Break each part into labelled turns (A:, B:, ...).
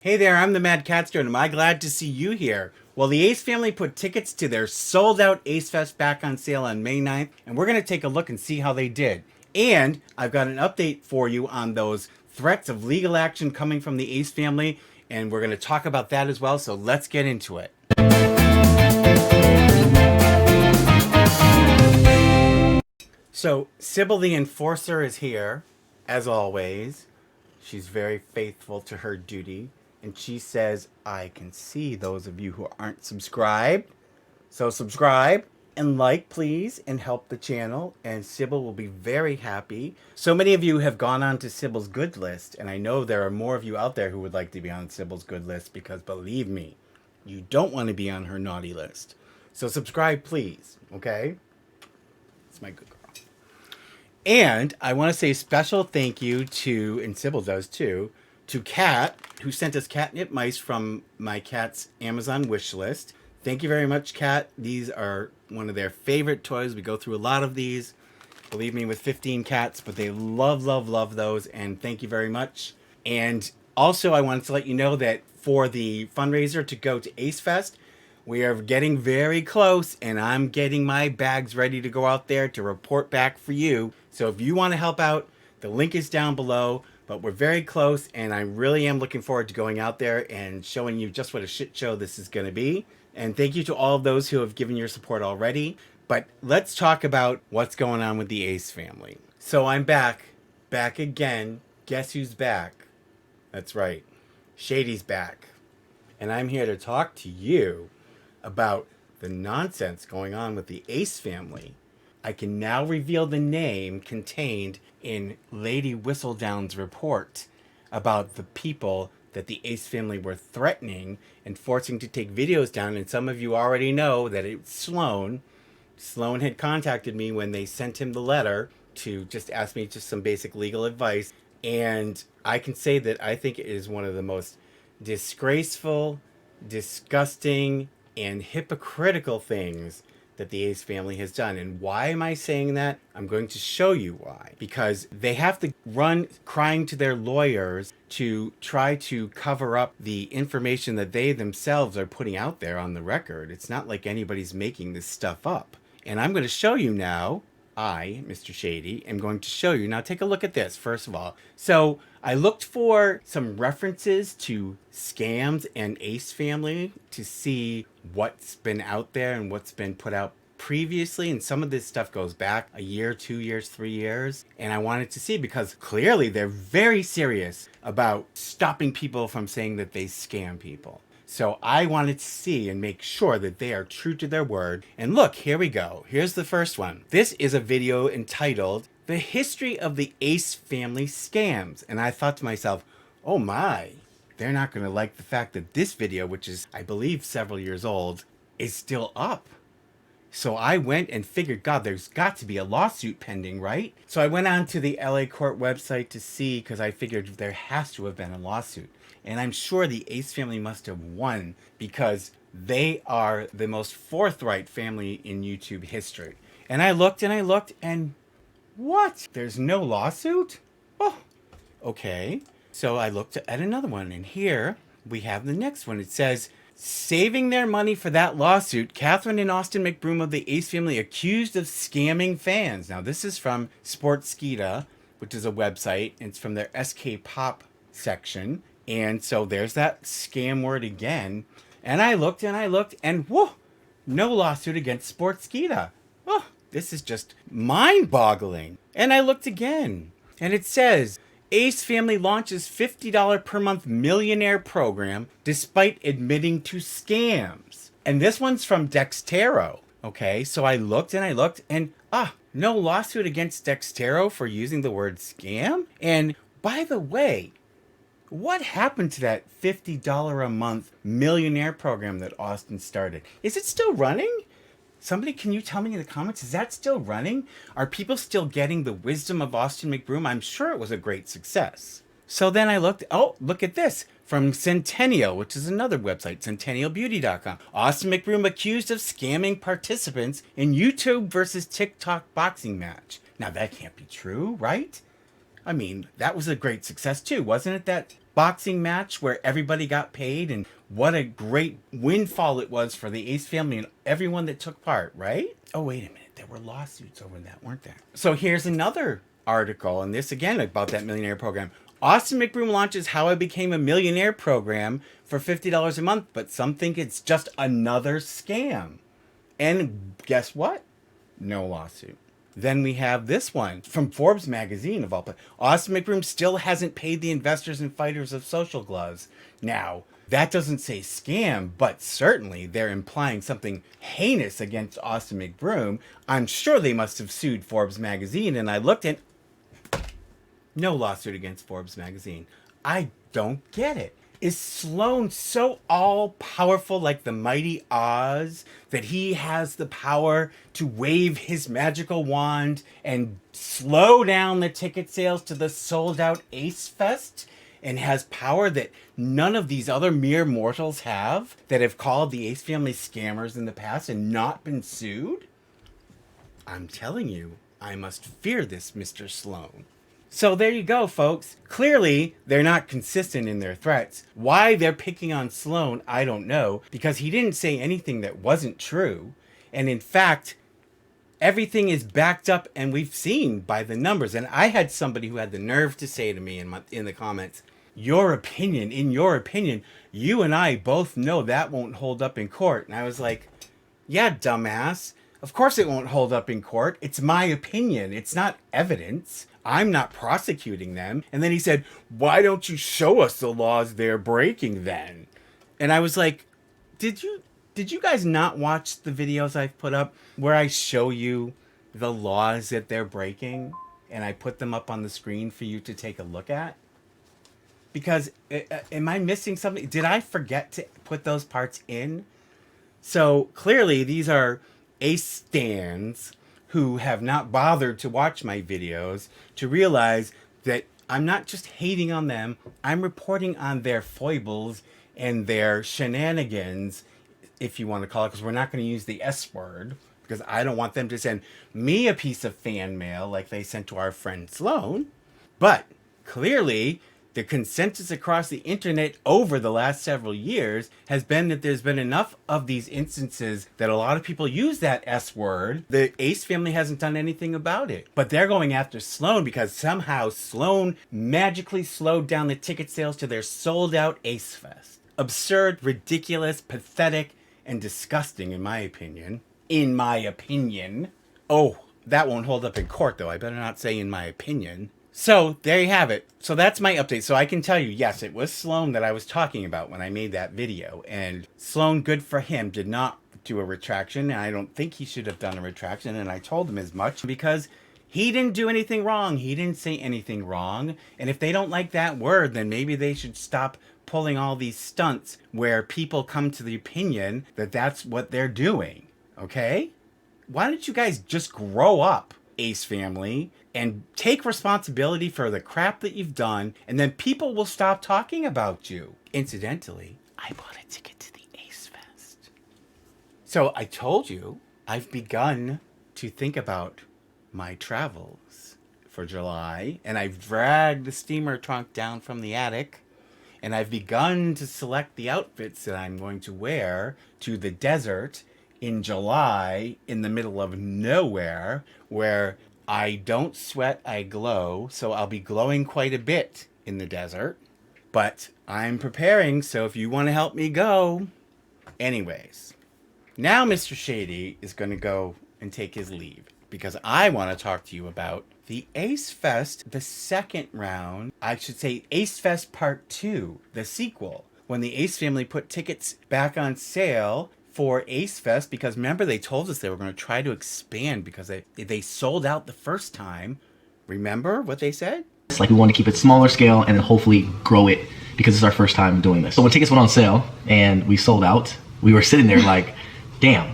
A: Hey there, I'm the MadCatster, and am I glad to see you here? Well, the Ace family put tickets to their sold-out Ace Fest back on sale on May 9th, and we're going to take a look and see how they did. And I've got an update for you on those threats of legal action coming from the Ace family, and we're going to talk about that as well, so let's get into it. So, Sybil the Enforcer is here, as always. She's very faithful to her duty. And she says, I can see those of you who aren't subscribed. So subscribe and like, please, and help the channel. And Sybil will be very happy. So many of you have gone on to Sybil's good list. And I know there are more of you out there who would like to be on Sybil's good list because believe me, you don't want to be on her naughty list. So subscribe, please. Okay? It's my good girl. And I want to say special thank you to, and Sybil does too, to Kat, who sent us catnip mice from my cat's Amazon wish list. Thank you very much, Kat. These are one of their favorite toys. We go through a lot of these. Believe me, with 15 cats, but they love, love, love those. And thank you very much. And also, I wanted to let you know that for the fundraiser to go to Ace Fest, we are getting very close, and I'm getting my bags ready to go out there to report back for you. So if you want to help out, the link is down below. But we're very close, and I really am looking forward to going out there and showing you just what a shit show this is going to be. And thank you to all of those who have given your support already. But let's talk about what's going on with the Ace family. So I'm back again. Guess who's back? That's right, Shadys Back. And I'm here to talk to you about the nonsense going on with the Ace family. I can now reveal the name contained in Lady Whistledown's report about the people that the Ace family were threatening and forcing to take videos down. And some of you already know that it's Sloan. Sloan had contacted me when they sent him the letter to just ask me just some basic legal advice. And I can say that I think it is one of the most disgraceful, disgusting, and hypocritical things that the Ace family has done. And why am I saying that? I'm going to show you why. Because they have to run crying to their lawyers to try to cover up the information that they themselves are putting out there on the record. It's not like anybody's making this stuff up. And I'm going to show you now. I, Mr. Shady, am going to show you. Now take a look at this, first of all. So I looked for some references to scams and Ace family to see what's been out there and what's been put out previously. And some of this stuff goes back a year, 2 years, 3 years. And I wanted to see because clearly they're very serious about stopping people from saying that they scam people. So I wanted to see and make sure that they are true to their word. And look, here we go. Here's the first one. This is a video entitled, The History of the Ace Family Scams. And I thought to myself, oh my, they're not going to like the fact that this video, which is, I believe, several years old, is still up. So I went and figured, God, there's got to be a lawsuit pending, right? So I went on to the LA court website to see, because I figured there has to have been a lawsuit. And I'm sure the Ace family must have won because they are the most forthright family in YouTube history. And I looked, and what? There's no lawsuit? Oh, okay. So I looked at another one, and here we have the next one. It says, saving their money for that lawsuit, Catherine and Austin McBroom of the Ace family accused of scamming fans. Now, this is from Sportskeeda, which is a website. It's from their SK Pop section. And so there's that scam word again. And I looked, and whoa, no lawsuit against Sportskeeda. Oh, this is just mind-boggling. And I looked again, and it says, Ace family launches $50 per month millionaire program despite admitting to scams. And this one's from Dextero. Okay, so I looked, and no lawsuit against Dextero for using the word scam. And by the way, what happened to that $50 a month millionaire program that Austin started? Is it still running? Somebody, can you tell me in the comments, is that still running? Are people still getting the wisdom of Austin McBroom? I'm sure it was a great success. So then I looked, oh, look at this. From Centennial, which is another website, centennialbeauty.com. Austin McBroom accused of scamming participants in YouTube versus TikTok boxing match. Now that can't be true, right? I mean, that was a great success too, wasn't it? That boxing match where everybody got paid, and what a great windfall it was for the Ace family and everyone that took part, right? Oh, wait a minute. There were lawsuits over that, weren't there? So here's another article, and this again about that millionaire program. Austin McBroom launches How I Became a Millionaire program for $50 a month, but some think it's just another scam. And guess what? No lawsuit. Then we have this one from Forbes magazine of all places. Austin McBroom still hasn't paid the investors and fighters of Social Gloves. Now, that doesn't say scam, but certainly they're implying something heinous against Austin McBroom. I'm sure they must have sued Forbes magazine, and I looked and no lawsuit against Forbes magazine. I don't get it. Is Sloan so all-powerful like the mighty Oz that he has the power to wave his magical wand and slow down the ticket sales to the sold-out Ace Fest, and has power that none of these other mere mortals have that have called the Ace family scammers in the past and not been sued? I'm telling you, I must fear this Mr. Sloan. So there you go, folks. Clearly, they're not consistent in their threats. Why they're picking on Sloan, I don't know, because he didn't say anything that wasn't true. And in fact, everything is backed up, and we've seen by the numbers. And I had somebody who had the nerve to say to me in the comments, in your opinion, you and I both know that won't hold up in court. And I was like, yeah, dumbass. Of course it won't hold up in court. It's my opinion. It's not evidence. I'm not prosecuting them. And then he said, why don't you show us the laws they're breaking then? And I was like, did you guys not watch the videos I've put up where I show you the laws that they're breaking? And I put them up on the screen for you to take a look at? Because am I missing something? Did I forget to put those parts in? So clearly these are Ace stans who have not bothered to watch my videos to realize that I'm not just hating on them, I'm reporting on their foibles and their shenanigans, if you want to call it, because we're not going to use the S word, because I don't want them to send me a piece of fan mail like they sent to our friend Sloan. But clearly, the consensus across the internet over the last several years has been that there's been enough of these instances that a lot of people use that S word. The Ace family hasn't done anything about it. But they're going after Sloan because somehow Sloan magically slowed down the ticket sales to their sold-out Ace Fest. Absurd, ridiculous, pathetic, and disgusting in my opinion. In my opinion. Oh, that won't hold up in court though. I better not say in my opinion. So there you have it. So that's my update. So I can tell you, yes, it was Sloan that I was talking about when I made that video. And Sloan, good for him, did not do a retraction. And I don't think he should have done a retraction. And I told him as much because he didn't do anything wrong. He didn't say anything wrong. And if they don't like that word, then maybe they should stop pulling all these stunts where people come to the opinion that that's what they're doing. Okay? Why don't you guys just grow up, Ace family, and take responsibility for the crap that you've done, and then people will stop talking about you. Incidentally, I bought a ticket to the Ace Fest. So I told you, I've begun to think about my travels for July, and I've dragged the steamer trunk down from the attic, and I've begun to select the outfits that I'm going to wear to the desert in July in the middle of nowhere, where I don't sweat, I glow, so I'll be glowing quite a bit in the desert. But I'm preparing, so if you want to help me go. Anyways, now Mr. Shady is going to go and take his leave, because I want to talk to you about the Ace Fest, the second round. I should say Ace Fest Part 2, the sequel, when the Ace family put tickets back on sale for Ace Fest, because remember they told us they were going to try to expand because they sold out the first time. Remember what they said?
B: It's like we want to keep it smaller scale and then hopefully grow it because it's our first time doing this. So when tickets went on sale and we sold out, we were sitting there like, damn,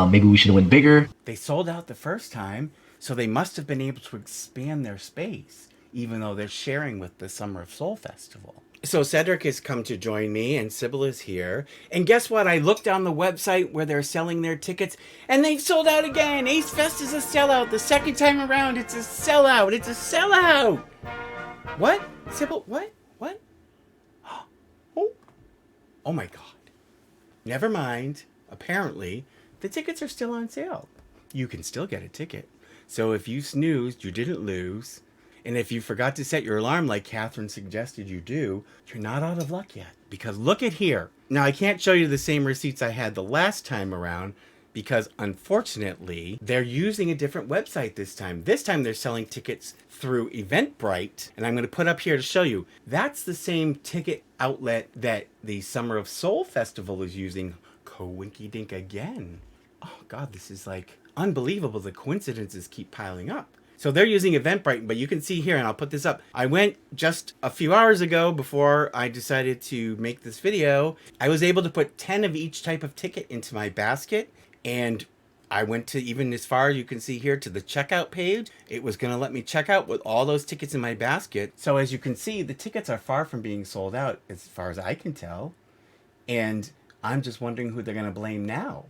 B: maybe we should have went bigger.
A: They sold out the first time, so they must have been able to expand their space, even though they're sharing with the Summer of Soul Festival. So Cedric has come to join me, and Sybil is here. And guess what? I looked on the website where they're selling their tickets, and they've sold out again. Ace Fest is a sellout. The second time around, it's a sellout. It's a sellout. What? Sybil, what? Oh my God. Never mind. Apparently, the tickets are still on sale. You can still get a ticket. So if you snoozed, you didn't lose. And if you forgot to set your alarm like Catherine suggested you do, you're not out of luck yet. Because look at here. Now, I can't show you the same receipts I had the last time around because unfortunately, they're using a different website this time. This time they're selling tickets through Eventbrite. And I'm going to put up here to show you. That's the same ticket outlet that the Summer of Soul Festival is using. Coinky dink again. Oh God, this is like unbelievable. The coincidences keep piling up. So they're using Eventbrite, but you can see here, and I'll put this up. I went just a few hours ago before I decided to make this video. I was able to put 10 of each type of ticket into my basket, and I went to even as far as you can see here to the checkout page. It was going to let me check out with all those tickets in my basket. So as you can see, the tickets are far from being sold out as far as I can tell. And I'm just wondering who they're going to blame now.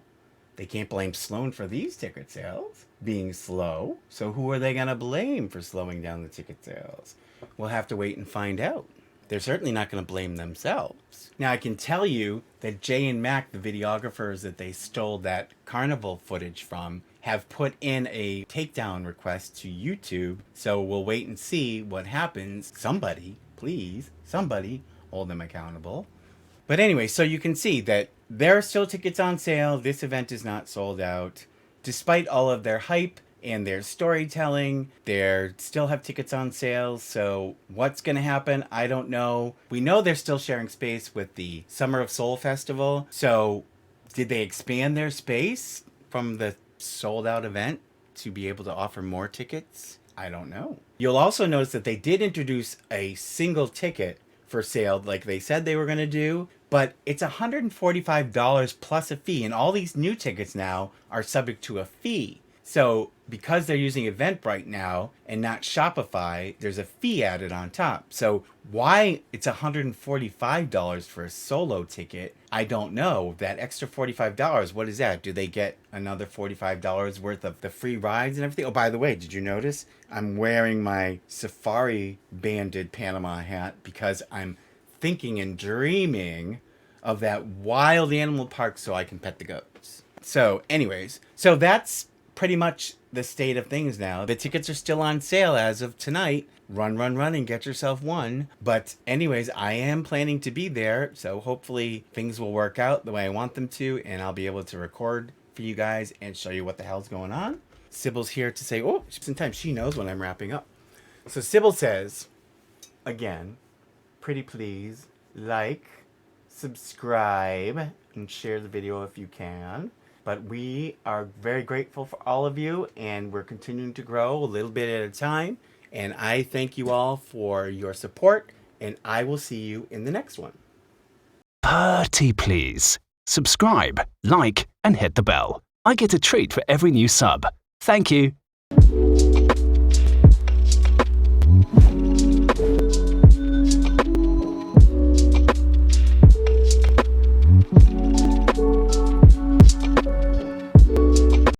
A: They can't blame Sloan for these ticket sales being slow. So who are they going to blame for slowing down the ticket sales? We'll have to wait and find out. They're certainly not going to blame themselves. Now, I can tell you that Jay and Mac, the videographers that they stole that carnival footage from, have put in a takedown request to YouTube. So we'll wait and see what happens. Somebody, please, somebody hold them accountable. But anyway, so you can see that there are still tickets on sale. This event is not sold out. Despite all of their hype and their storytelling, they still have tickets on sale. So what's going to happen? I don't know. We know they're still sharing space with the Summer of Soul Festival. So did they expand their space from the sold out event to be able to offer more tickets? I don't know. You'll also notice that they did introduce a single ticket for sale like they said they were going to do, but it's $145 plus a fee, and all these new tickets now are subject to a fee. So because they're using Eventbrite now and not Shopify, there's a fee added on top. So why it's $145 for a solo ticket, I don't know. That extra $45, what is that? Do they get another $45 worth of the free rides and everything? Oh, by the way, did you notice I'm wearing my safari banded Panama hat because I'm thinking and dreaming of that wild animal park so I can pet the goats. So anyways, so that's pretty much the state of things now. The tickets are still on sale as of tonight. Run and get yourself one. But anyways, I am planning to be there, so hopefully things will work out the way I want them to, and I'll be able to record for you guys and show you what the hell's going on. Sybil's here to say, oh, sometimes she knows when I'm wrapping up. So Sybil says, again, pretty please, like, subscribe, and share the video if you can. But we are very grateful for all of you, and we're continuing to grow a little bit at a time. And I thank you all for your support, and I will see you in the next one.
C: Pretty please. Subscribe, like, and hit the bell. I get a treat for every new sub. Thank you.